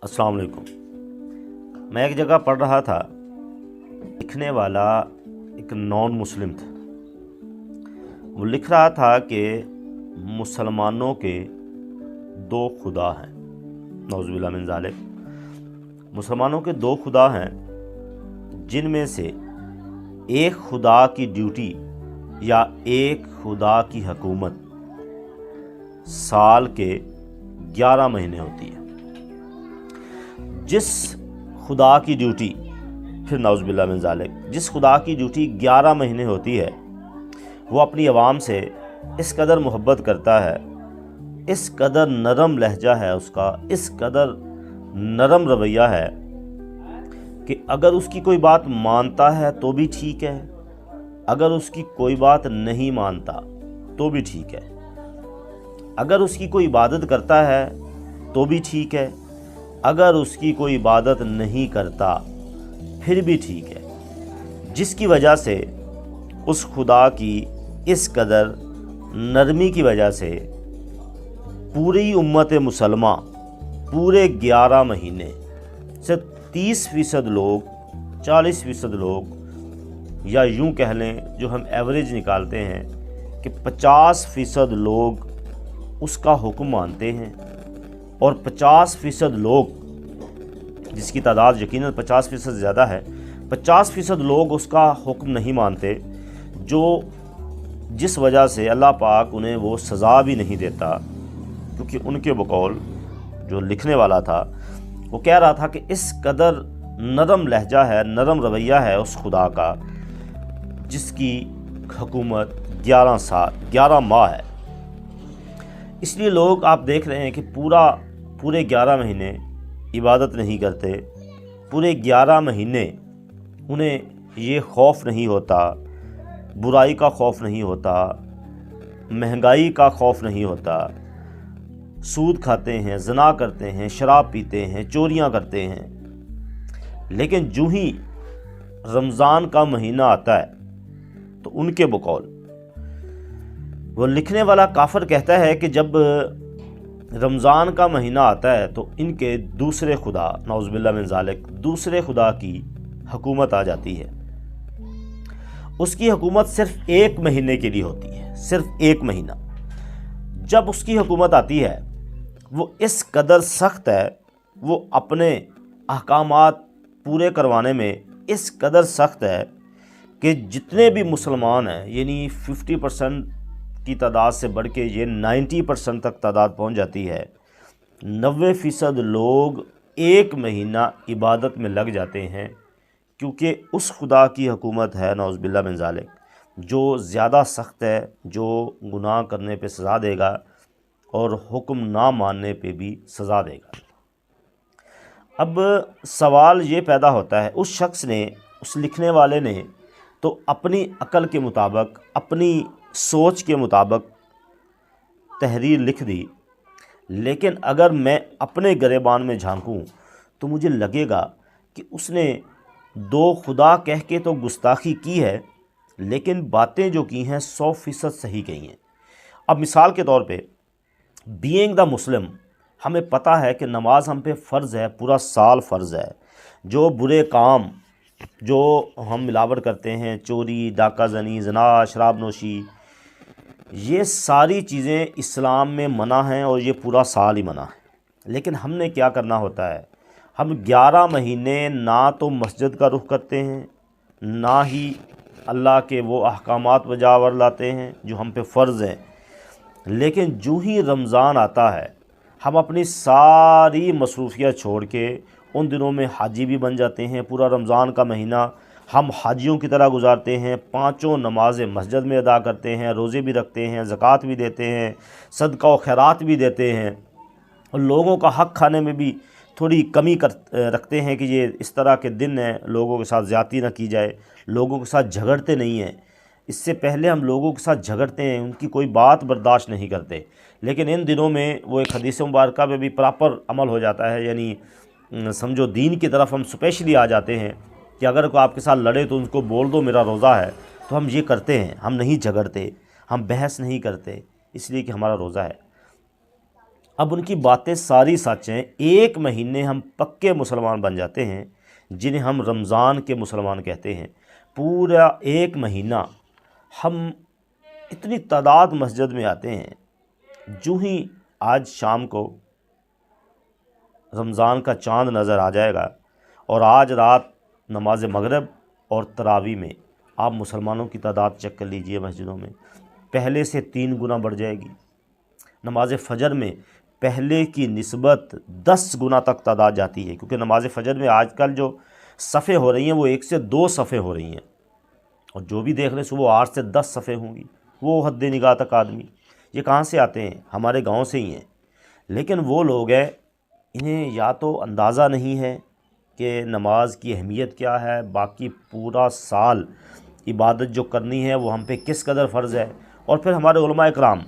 अस्सलाम वालेकुम। मैं एक जगह पढ़ रहा था, लिखने वाला एक नॉन मुस्लिम था। वो लिख रहा था कि मुसलमानों के दो खुदा हैं, नौज़ुबिल्लाह मिन ज़ालिक। मुसलमानों के दो खुदा हैं, जिनमें से एक खुदा की ड्यूटी या एक खुदा की हुकूमत साल के 11 महीने होती है। जिस खुदा की ड्यूटी, फिर नाउज़ुबिल्लाह मिन ज़ालिक, जिस खुदा की ड्यूटी 11 महीने होती है, वो अपनी आवाम से इस कदर मोहब्बत करता है, इस कदर नरम लहजा है उसका, इस कदर नरम रवैया है कि अगर उसकी कोई बात मानता है तो भी ठीक है, अगर उसकी कोई बात नहीं मानता तो भी ठीक है, अगर उसकी कोई इबादत करता है तो भी ठीक है, अगर उसकी कोई इबादत नहीं करता फिर भी ठीक है। जिसकी वजह से उस खुदा की इस कदर नरमी की वजह से पूरी उम्मत मुसलमा पूरे 11 महीने से 30% लोग, 40% लोग, या यूं कह लें जो हम एवरेज निकालते हैं कि 50% लोग उसका हुक्म मानते हैं और 50% लोग, जिसकी तादाद यकीनन 50% ज़्यादा है, 50% लोग उसका हुक्म नहीं मानते, जिस वजह से अल्लाह पाक उन्हें वो सज़ा भी नहीं देता। क्योंकि उनके बकौल जो लिखने वाला था वो कह रहा था कि इस कदर नरम लहजा है, नरम रवैया है उस खुदा का जिसकी हुकूमत 11 माह है। इसलिए लोग आप देख रहे हैं कि पूरे 11 महीने इबादत नहीं करते, पूरे 11 महीने उन्हें ये खौफ नहीं होता, बुराई का खौफ नहीं होता, महंगाई का खौफ नहीं होता, सूद खाते हैं, ज़ना करते हैं, शराब पीते हैं, चोरियां करते हैं। लेकिन जो ही रमज़ान का महीना आता है तो उनके बकौल वो लिखने वाला काफिर कहता है कि जब रमज़ान का महीना आता है तो इनके दूसरे खुदा, नाउज़ुबिल्लाह मिन ज़ालिक, दूसरे खुदा की हुकूमत आ जाती है। उसकी हुकूमत सिर्फ 1 महीने के लिए होती है, सिर्फ 1 महीना। जब उसकी हुकूमत आती है वो इस कदर सख्त है, वो अपने अहकामात पूरे करवाने में इस कदर सख्त है कि जितने भी मुसलमान हैं, यानी 50% की तादाद से बढ़ के ये 90% तक तादाद पहुंच जाती है, 90% लोग 1 महीना इबादत में लग जाते हैं। क्योंकि उस खुदा की हुकूमत है, नाउज़ुबिल्लाह मिन ज़ालिक, जो ज़्यादा सख्त है, जो गुनाह करने पे सज़ा देगा और हुक्म ना मानने पे भी सज़ा देगा। अब सवाल ये पैदा होता है, उस शख्स ने, उस लिखने वाले ने तो अपनी अकल के मुताबिक, अपनी सोच के मुताबिक तहरीर लिख दी, लेकिन अगर मैं अपने गिरेबान में झांकूं तो मुझे लगेगा कि उसने 2 खुदा कह के तो गुस्ताखी की है, लेकिन बातें जो की हैं 100% सही कही हैं। अब मिसाल के तौर पे, बीइंग द मुस्लिम, हमें पता है कि नमाज हम पे फ़र्ज़ है, पूरा साल फ़र्ज़ है। जो बुरे काम जो हम मिलावट करते हैं, चोरी, डाका ज़नी, ज़ना, शराब नोशी, ये सारी चीज़ें इस्लाम में मना हैं और ये पूरा साल ही मना है। लेकिन हमने क्या करना होता है, हम 11 महीने ना तो मस्जिद का रुख करते हैं, ना ही अल्लाह के वो अहकामात बजावर लाते हैं जो हम पे फ़र्ज़ हैं। लेकिन जो ही रमज़ान आता है हम अपनी सारी मसरूफियत छोड़ के उन दिनों में हाजी भी बन जाते हैं। पूरा रमज़ान का महीना हम हाजियों की तरह गुजारते हैं, 5 नमाज़ें मस्जिद में अदा करते हैं, रोज़े भी रखते हैं, ज़कात भी देते हैं, सदका व खैरात भी देते हैं, और लोगों का हक़ खाने में भी थोड़ी कमी रखते हैं कि ये इस तरह के दिन हैं, लोगों के साथ ज़्यादती ना की जाए, लोगों के साथ झगड़ते नहीं हैं। इससे पहले हम लोगों के साथ झगड़ते हैं, उनकी कोई बात बर्दाश्त नहीं करते। लेकिन इन दिनों में वो एक हदीस मुबारक में भी प्रॉपर अमल हो जाता है, यानी समझो दीन की तरफ हम स्पेशली आ जाते हैं कि अगर कोई आपके साथ लड़े तो उनको बोल दो मेरा रोज़ा है। तो हम ये करते हैं, हम नहीं झगड़ते, हम बहस नहीं करते, इसलिए कि हमारा रोज़ा है। اب ان کی باتیں ساری سچ ہیں۔ 1 مہینے ہم پکے مسلمان بن جاتے ہیں، جنہیں ہم رمضان کے مسلمان کہتے ہیں۔ پورا 1 مہینہ ہم اتنی تعداد مسجد میں آتے ہیں، جو ہی آج شام کو رمضان کا چاند نظر آ جائے گا اور آج رات نماز مغرب اور تراویح میں آپ مسلمانوں کی تعداد چیک کر لیجئے مسجدوں میں، پہلے سے 3 گنا بڑھ جائے گی۔ نماز فجر میں پہلے کی نسبت 10 گنا تک تعداد جاتی ہے، کیونکہ نماز فجر میں آج کل جو صفیں ہو رہی ہیں وہ 1 سے 2 صفیں ہو رہی ہیں، اور جو بھی دیکھ لیں صبح 8 سے 10 صفیں ہوں گی۔ وہ حد نگاہ تک آدمی یہ کہاں سے آتے ہیں؟ ہمارے گاؤں سے ہی ہیں۔ لیکن وہ لوگ ہیں، انہیں یا تو اندازہ نہیں ہے کہ نماز کی اہمیت کیا ہے، باقی پورا سال عبادت جو کرنی ہے وہ ہم پہ کس قدر فرض ہے، اور پھر ہمارے علماء اکرام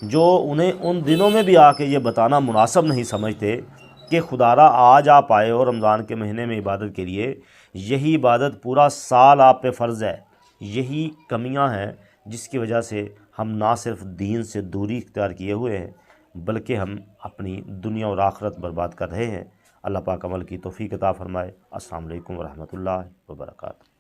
جو انہیں ان دنوں میں بھی آ کے یہ بتانا مناسب نہیں سمجھتے کہ خدارا آج آپ آئے ہو رمضان کے مہینے میں عبادت کے لیے، یہی عبادت پورا سال آپ پہ فرض ہے۔ یہی کمیاں ہیں جس کی وجہ سے ہم نہ صرف دین سے دوری اختیار کیے ہوئے ہیں، بلکہ ہم اپنی دنیا اور آخرت برباد کر رہے ہیں۔ اللہ پاک عمل کی توفیق عطا فرمائے۔ السلام علیکم ورحمۃ اللہ وبرکاتہ۔